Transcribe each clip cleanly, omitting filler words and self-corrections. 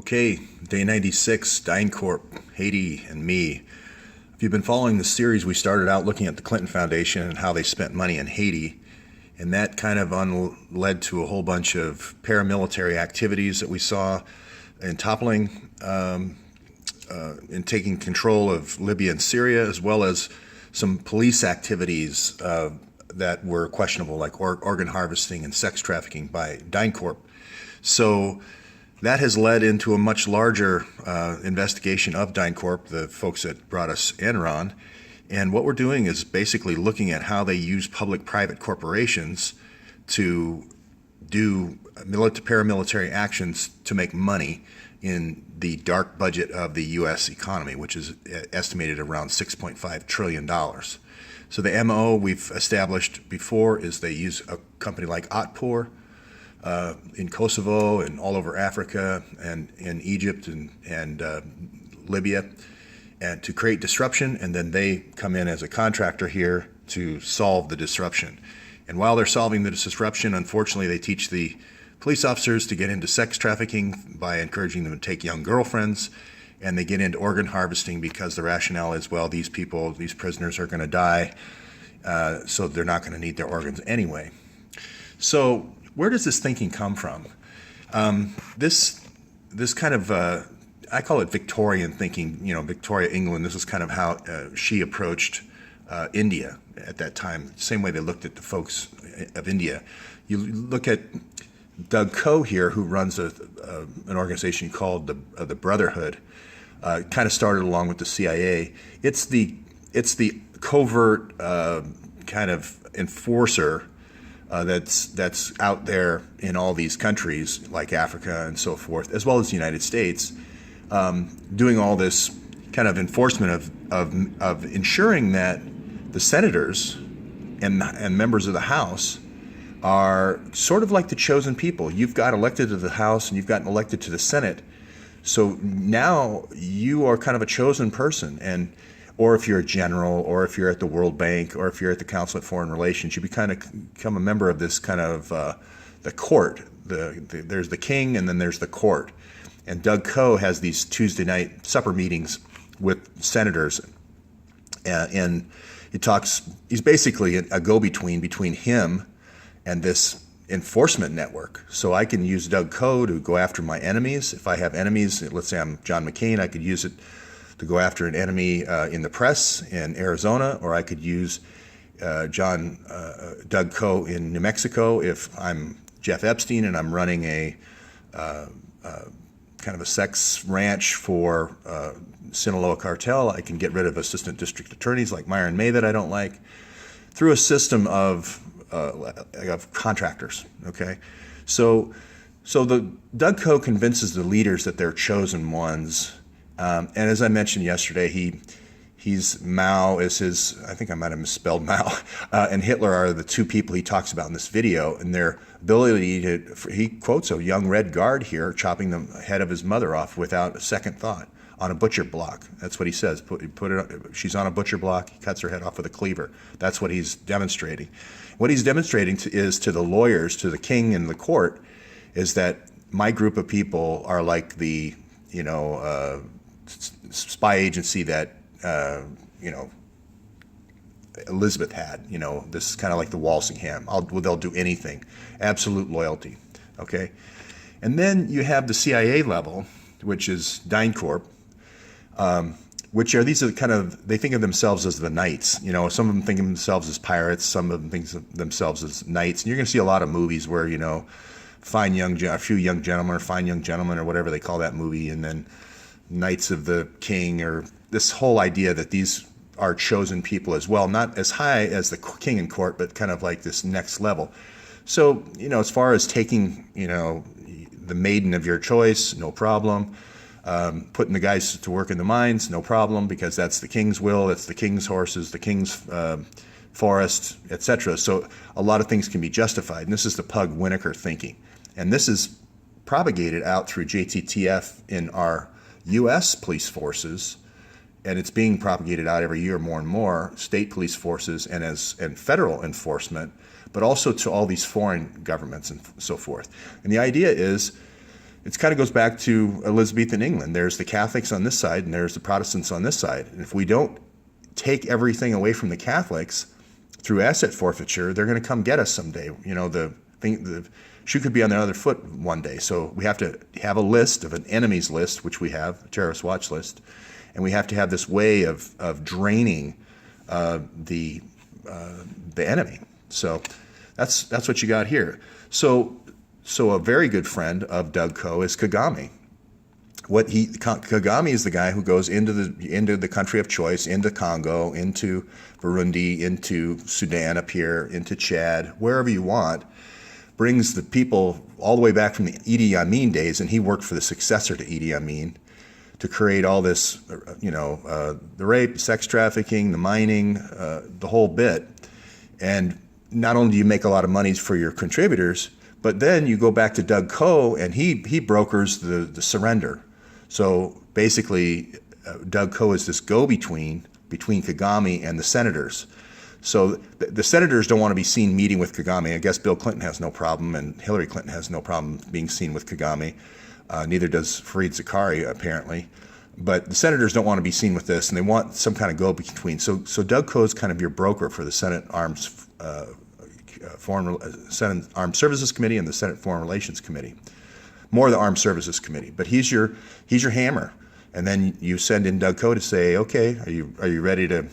Okay, day 96, DynCorp, Haiti, and me. If you've been following the series, we started out looking at the Clinton Foundation and how they spent money in Haiti, and that kind of led to a whole bunch of paramilitary activities that we saw in toppling in taking control of Libya and Syria, as well as some police activities that were questionable, like organ harvesting and sex trafficking by DynCorp. So that has led into a much larger investigation of DynCorp, the folks that brought us Enron. And what we're doing is basically looking at how they use public-private corporations to do paramilitary actions to make money in the dark budget of the U.S. economy, which is estimated around $6.5 trillion. So the MO we've established before is they use a company like Otpor in Kosovo and all over Africa and in Egypt and Libya, and to create disruption, and then they come in as a contractor here to solve the disruption. And while they're solving the disruption, unfortunately, they teach the police officers to get into sex trafficking by encouraging them to take young girlfriends, and they get into organ harvesting because the rationale is, well, these prisoners are going to die, so they're not going to need their organs anyway. So where does this thinking come from? This kind of, I call it Victorian thinking, Victoria, England. This is kind of how she approached India at that time, same way they looked at the folks of India. You look at Doug Coe here, who runs an organization called the Brotherhood, kind of started along with the CIA. It's the covert kind of enforcer that's out there in all these countries like Africa and so forth, as well as the United States, doing all this kind of enforcement of ensuring that the senators and members of the House are sort of like the chosen people. You've got elected to the House and you've gotten elected to the Senate. So now you are kind of a chosen person, or if you're a general, or if you're at the World Bank, or if you're at the Council of Foreign Relations, you become a member of this kind of the court. There's the king, and then there's the court. And Doug Coe has these Tuesday night supper meetings with senators, and he's basically a go-between between him and this enforcement network. So I can use Doug Coe to go after my enemies. If I have enemies, let's say I'm John McCain, I could use it to go after an enemy in the press in Arizona, or I could use Doug Coe in New Mexico if I'm Jeff Epstein and I'm running a kind of a sex ranch for Sinaloa cartel. I can get rid of assistant district attorneys like Myron May that I don't like through a system of contractors. Okay, so the Doug Coe convinces the leaders that they're chosen ones. And as I mentioned yesterday, he's Mao is his, I think I might have misspelled Mao, and Hitler are the two people he talks about in this video, and their ability he quotes a young red guard here chopping the head of his mother off without a second thought on a butcher block. That's what he says. She's on a butcher block, he cuts her head off with a cleaver. That's what he's demonstrating. What he's demonstrating is to the lawyers, to the king and the court, is that my group of people are like the, spy agency that Elizabeth had. This is kind of like the Walsingham. They'll do anything. Absolute loyalty. Okay, and then you have the CIA level, which is DynCorp, which are they think of themselves as the knights. Some of them think of themselves as pirates. Some of them think of themselves as knights. And you're going to see a lot of movies where a few young gentlemen, or fine young gentlemen, or whatever they call that movie, and then Knights of the King, or this whole idea that these are chosen people as well, not as high as the king and court, but kind of like this next level. So, as far as taking, the maiden of your choice, no problem. Putting the guys to work in the mines, no problem, because that's the king's will, it's the king's horses, the king's forest, etc. So a lot of things can be justified, and this is the Pug-Winokur thinking. And this is propagated out through JTTF in our U.S. police forces, and it's being propagated out every year more and more, state police forces and federal enforcement, but also to all these foreign governments and so forth. And the idea is it kind of goes back to Elizabethan England. There's the Catholics on this side and there's the Protestants on this side. And if we don't take everything away from the Catholics through asset forfeiture, they're going to come get us someday. You know, the shoe could be on the other foot one day. So we have to have a list of an enemies list, which we have, a terrorist watch list, and we have to have this way of draining the enemy. So that's what you got here. So a very good friend of Doug Coe is Kagame. Kagame is the guy who goes into the country of choice, into Congo, into Burundi, into Sudan up here, into Chad, wherever you want, brings the people all the way back from the Idi Amin days, and he worked for the successor to Idi Amin to create all this, the rape, sex trafficking, the mining, the whole bit. And not only do you make a lot of money for your contributors, but then you go back to Doug Coe, and he brokers the surrender. So basically, Doug Coe is this go-between between Kagame and the senators. So the senators don't want to be seen meeting with Kagame. I guess Bill Clinton has no problem, and Hillary Clinton has no problem being seen with Kagame. Neither does Fareed Zakaria, apparently. But the senators don't want to be seen with this, and they want some kind of go-between. So Doug Coe is kind of your broker for the Senate Senate Armed Services Committee and the Senate Foreign Relations Committee. More the Armed Services Committee, but he's your hammer. And then you send in Doug Coe to say, okay, are you ready to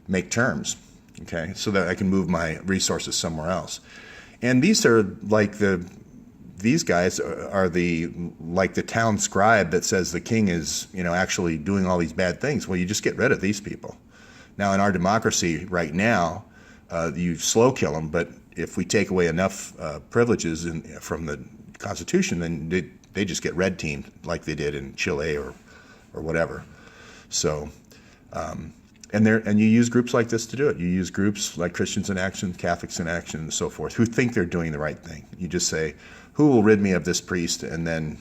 make terms? Okay, so that I can move my resources somewhere else. And these are like these guys are like the town scribe that says the king is, actually doing all these bad things. Well, you just get rid of these people. Now, in our democracy right now, you slow kill them, but if we take away enough privileges from the Constitution, then they just get red teamed like they did in Chile or whatever. So, and you use groups like this to do it. You use groups like Christians in Action, Catholics in Action, and so forth, who think they're doing the right thing. You just say, who will rid me of this priest? And then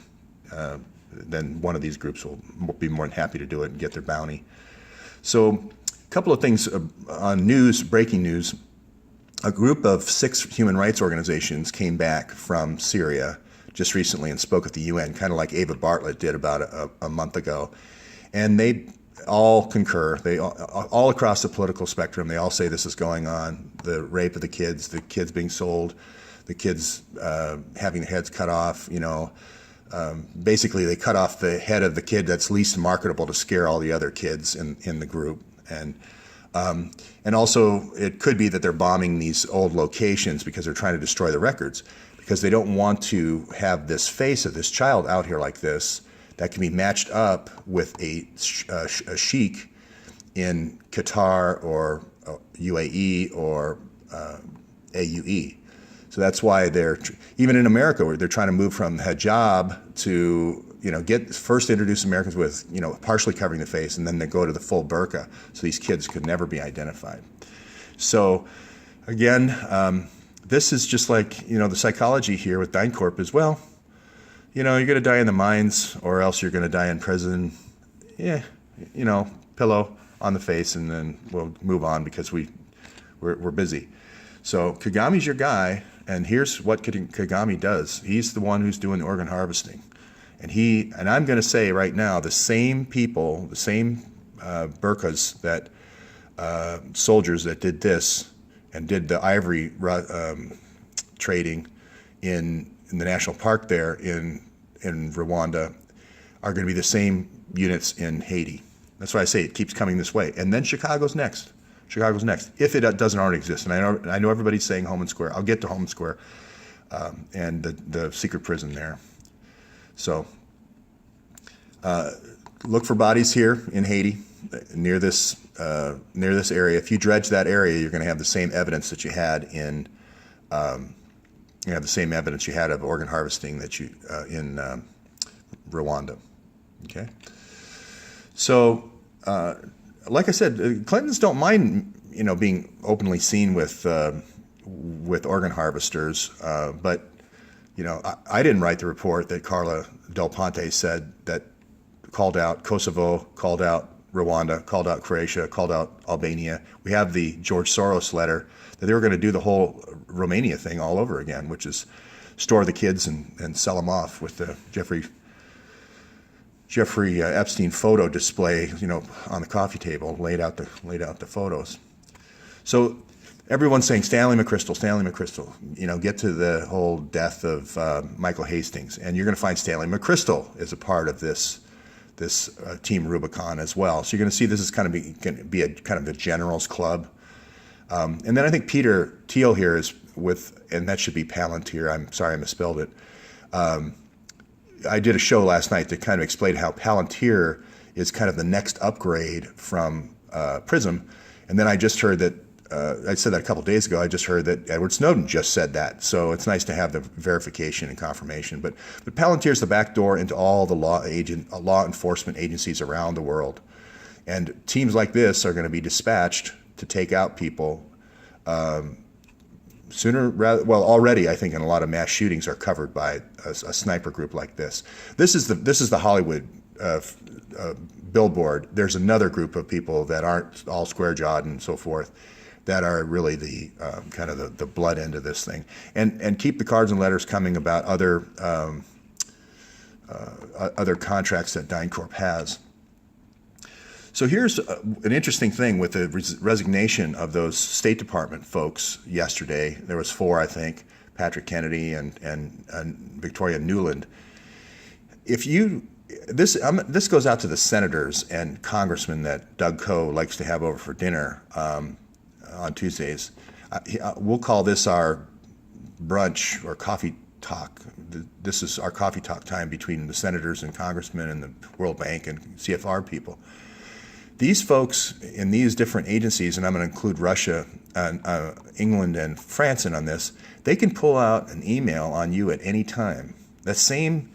one of these groups will be more than happy to do it and get their bounty. So a couple of things on breaking news. A group of 6 human rights organizations came back from Syria just recently and spoke at the UN, kind of like Ava Bartlett did about a month ago. And they all concur. They all across the political spectrum, they all say this is going on. The rape of the kids being sold, the kids having their heads cut off. Basically, they cut off the head of the kid that's least marketable to scare all the other kids in the group. And also, it could be that they're bombing these old locations because they're trying to destroy the records, because they don't want to have this face of this child out here like this that can be matched up with a sheik in Qatar or UAE or AUE. So that's why even in America, where they're trying to move from hijab to, introduce Americans with, partially covering the face, and then they go to the full burqa. So these kids could never be identified. So again, this is just like, the psychology here with DynCorp is, well, you're going to die in the mines or else you're going to die in prison. Yeah, pillow on the face, and then we'll move on because we're busy. So Kagame's your guy, and here's what Kagame does. He's the one who's doing the organ harvesting. And I'm going to say right now, the same people, the same burqas that soldiers that did this and did the ivory trading in the national park there in Rwanda are going to be the same units in Haiti. That's why I say it keeps coming this way. And then Chicago's next. If it doesn't already exist. And I know everybody's saying Homan Square. I'll get to Homan Square and the secret prison there. So look for bodies here in Haiti, near this area. If you dredge that area, you're going to have the same evidence that you had of organ harvesting that you in Rwanda. Okay. So, like I said, Clintons don't mind, being openly seen with organ harvesters, but I didn't write the report that Carla Del Ponte said that called out Kosovo, called out Rwanda, called out Croatia, called out Albania. We have the George Soros letter that they were going to do the whole Romania thing all over again, which is store the kids and sell them off with the Jeffrey Epstein photo display, on the coffee table, laid out the photos. So everyone's saying Stanley McChrystal, get to the whole death of Michael Hastings, and you're going to find Stanley McChrystal is a part of this Team Rubicon as well. So you're going to see this is going to be a kind of the generals club. And then I think Peter Thiel here is with, and that should be Palantir. I'm sorry I misspelled it. I did a show last night that kind of explained how Palantir is kind of the next upgrade from Prism. And then I just heard that, I said that a couple days ago, I just heard that Edward Snowden just said that. So it's nice to have the verification and confirmation. But Palantir is the back door into all the law enforcement agencies around the world. And teams like this are going to be dispatched to take out people already I think in a lot of mass shootings are covered by a sniper group like this. This is the Hollywood billboard. There's another group of people that aren't all square-jawed and so forth that are really the kind of the blood end of this thing. And keep the cards and letters coming about other contracts that DynCorp has. So here's an interesting thing with the resignation of those State Department folks yesterday. There was 4, I think, Patrick Kennedy and Victoria Nuland. This goes out to the senators and congressmen that Doug Coe likes to have over for dinner on Tuesdays. We'll call this our brunch or coffee talk. This is our coffee talk time between the senators and congressmen and the World Bank and CFR people. These folks in these different agencies, and I'm going to include Russia, England, and France in on this, they can pull out an email on you at any time. The same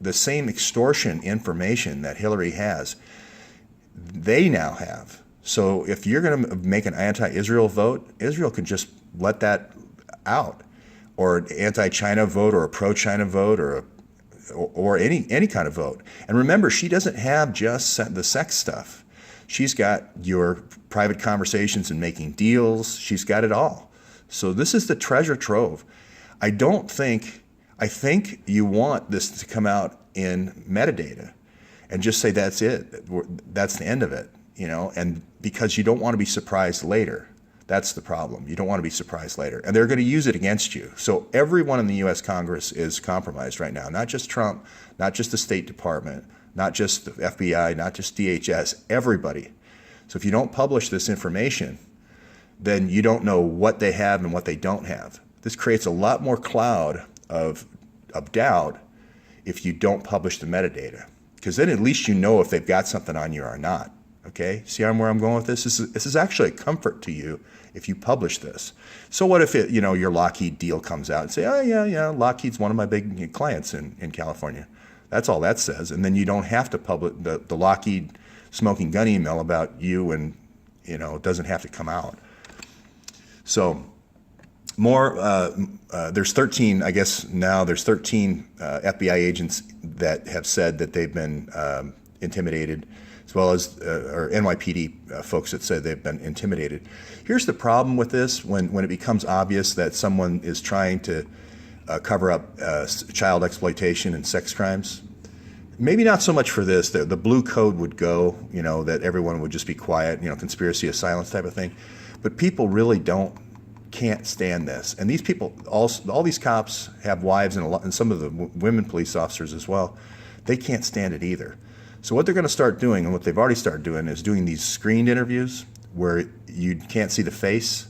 extortion information that Hillary has, they now have. So if you're going to make an anti-Israel vote, Israel can just let that out, or an anti-China vote, or a pro-China vote, or any kind of vote. And remember, she doesn't have just the sex stuff. She's got your private conversations and making deals. She's got it all. So this is the treasure trove. I think you want this to come out in metadata and just say that's it. That's the end of it, and because you don't want to be surprised later. That's the problem. You don't want to be surprised later. And they're going to use it against you. So everyone in the U.S. Congress is compromised right now, not just Trump, not just the State Department, not just the FBI, not just DHS, everybody. So if you don't publish this information, then you don't know what they have and what they don't have. This creates a lot more cloud of doubt if you don't publish the metadata, because then at least you know if they've got something on you or not. Okay, see where I'm going with this? This is actually a comfort to you if you publish this. So what if your Lockheed deal comes out and say, oh yeah, Lockheed's one of my big clients in California. That's all that says. And then you don't have to publish the Lockheed smoking gun email about you, and it doesn't have to come out. So there's 13, I guess now there's 13 FBI agents that have said that they've been intimidated, as well as or NYPD folks that said they've been intimidated. Here's the problem with this: when it becomes obvious that someone is trying to cover up child exploitation and sex crimes. Maybe not so much for this. The blue code would go, that everyone would just be quiet, conspiracy of silence type of thing. But people really can't stand this. And these people, all these cops have wives, and some of the women police officers as well. They can't stand it either. So what they're going to start doing, and what they've already started doing, is doing these screened interviews where you can't see the face,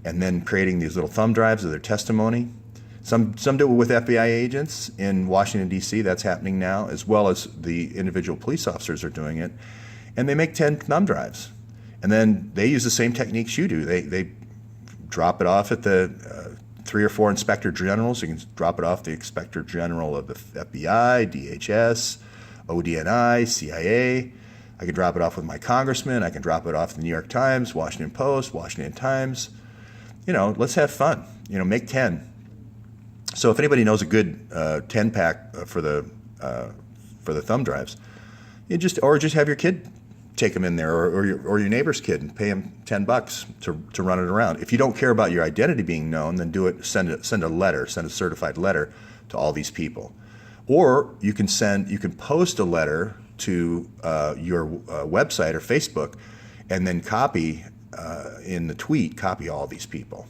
and then creating these little thumb drives of their testimony. Some do it with FBI agents in Washington, D.C. That's happening now, as well as the individual police officers are doing it. And they make 10 thumb drives. And then they use the same techniques you do. They drop it off at the 3 or 4 inspector generals. You can drop it off the inspector general of the FBI, DHS, ODNI, CIA. I can drop it off with my congressman. I can drop it off the New York Times, Washington Post, Washington Times. Let's have fun. Make 10. So if anybody knows a good 10-pack for the thumb drives, just have your kid take them in there, or your neighbor's kid, and pay him $10 to run it around. If you don't care about your identity being known, then do it. Send a letter, send a certified letter to all these people, or you can post a letter to your website or Facebook, and then copy in the tweet, copy all these people.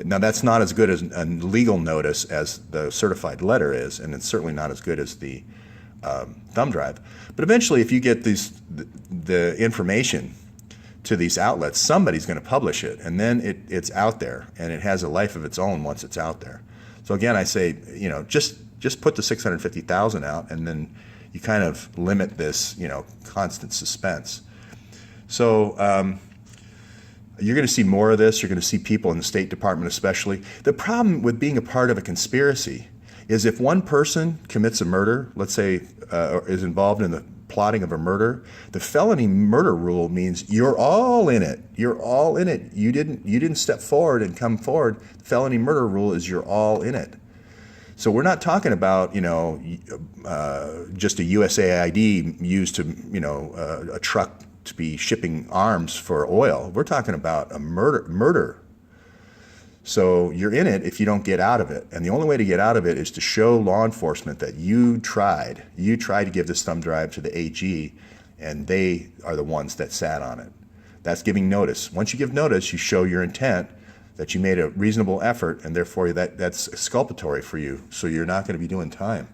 Now that's not as good as a legal notice as the certified letter is, and it's certainly not as good as the thumb drive. But eventually, if you get the information to these outlets, somebody's going to publish it, and then it's out there, and it has a life of its own once it's out there. So again, I say, just put the 650,000 out, and then you kind of limit this, constant suspense. So you're going to see more of this. You're going to see people in the State Department especially. The problem with being a part of a conspiracy is if one person commits a murder, let's say, or is involved in the plotting of a murder, the felony murder rule means you're all in it. You're all in it. You didn't step forward and come forward. The felony murder rule is you're all in it. So we're not talking about just a USAID used to a truck to be shipping arms for oil. We're talking about a murder. So you're in it if you don't get out of it. And the only way to get out of it is to show law enforcement that you tried to give this thumb drive to the AG, and they are the ones that sat on it. That's giving notice. Once you give notice, you show your intent, that you made a reasonable effort, and therefore that's exculpatory for you. So you're not going to be doing time.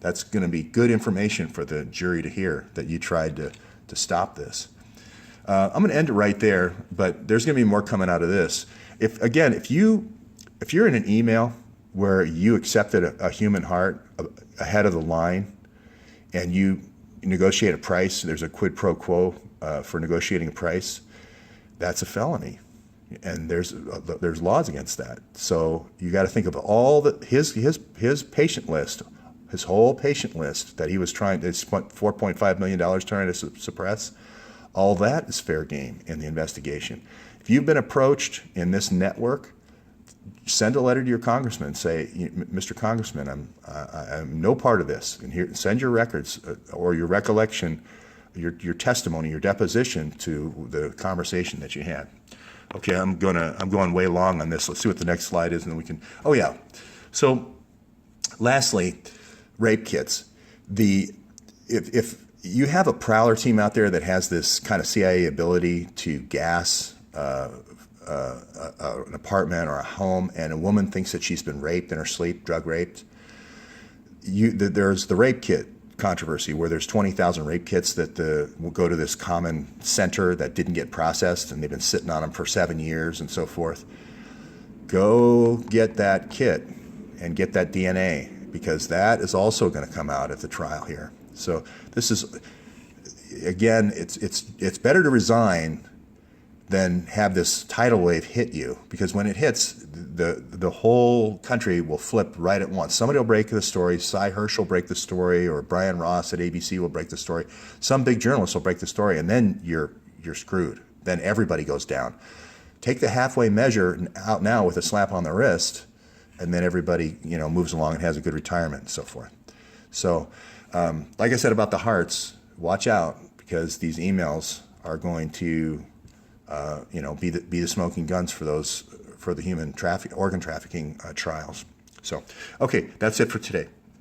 That's going to be good information for the jury to hear, that you tried to stop this. I'm going to end it right there, but there's going to be more coming out of this. If you're in an email where you accepted a human heart ahead of the line, and you negotiate a price, there's a quid pro quo for negotiating a price, that's a felony, and there's laws against that. So you got to think of all his patient list, his whole patient list that he was spent $4.5 million trying to suppress. All that is fair game in the investigation. If you've been approached in this network, send a letter to your congressman and say, Mr. Congressman, I'm no part of this. And here, send your records or your recollection, your testimony, your deposition to the conversation that you had. Okay, I'm going way long on this. Let's see what the next slide is, and then we can. Oh yeah. So, lastly, rape kits. If you have a prowler team out there that has this kind of CIA ability to gas an apartment or a home, and a woman thinks that she's been raped in her sleep, drug raped, there's the rape kit controversy where there's 20,000 rape kits that will go to this common center that didn't get processed, and they've been sitting on them for 7 years and so forth. Go get that kit and get that DNA, because that is also going to come out at the trial here. So this is, again, it's better to resign than have this tidal wave hit you, because when it hits, the whole country will flip right at once. Somebody will break the story. Cy Hirsch will break the story, or Brian Ross at ABC will break the story. Some big journalist will break the story, and then you're screwed. Then everybody goes down. Take the halfway measure out now with a slap on the wrist, and then everybody moves along and has a good retirement and so forth. So, like I said about the hearts, watch out, because these emails are going to be the smoking guns for the human organ trafficking trials. So, okay, that's it for today.